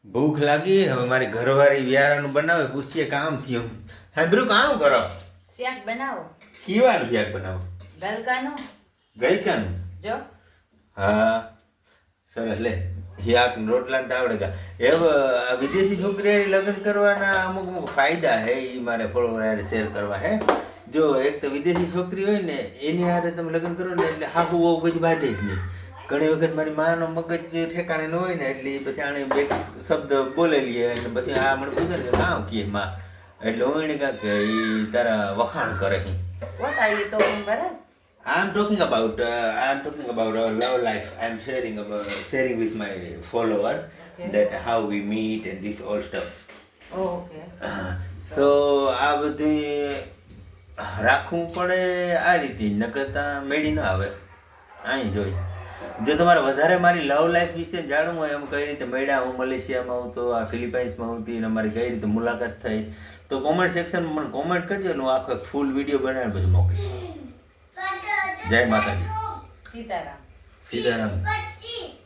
ભૂખ લાગી હવે મારી ઘરવાળી વિયારાનું બનાવે પૂછીએ કામ થયું. હા બ્રુ કામ કરો? શાક બનાવો. કીવાનું શાક બનાવો? ગલકાનું. ગઈકાનું? જો હા સરસ લે શાક રોટલા ને આવડે કા. હવે આ વિદેશી છોકરી લગ્ન કરવાના અમુક અમુક ફાયદા હે એ મારે ફોલોવર શેર કરવા હે. જો એક તો વિદેશી છોકરી હોય ને એની હારે તમે લગ્ન કરો ને એટલે હાહુ બહુ બધી બાંધે જ નહીં. ઘણી વખત મારી માનો મગજ ઠેકાણે ન હોય ને એટલે પછી આને બે શબ્દ બોલેલી એટલે પછી આ મને પૂછે ને કે કામ કીએ માં એટલે હું એને કાંક એ તારા વખાણ કરે હી. what are you talking Bharat? I'm talking about our love life. I'm sharing with my follower Okay. that how we meet and this all stuff. Oh, okay. So આ બધી રાખવું પડે આ રીતે નકરતા મેળી ન આવે. અહીં જોઈ જો તમારે વધારે મારી લવ લાઈફ વિશે જાણવું હોય એમ કઈ રીતે મળ્યા હું મલેશિયામાં હું તો આ ફિલિપાઇન્સમાં હતી અને અમારી કઈ રીતે મુલાકાત થઈ તો કોમેન્ટ સેક્શનમાં મને કોમેન્ટ કરજો ને હું આખો ફૂલ વિડીયો બનાવીને પછી મોકલીશ. જય માતાજી. સીતારામ. સીતારામ.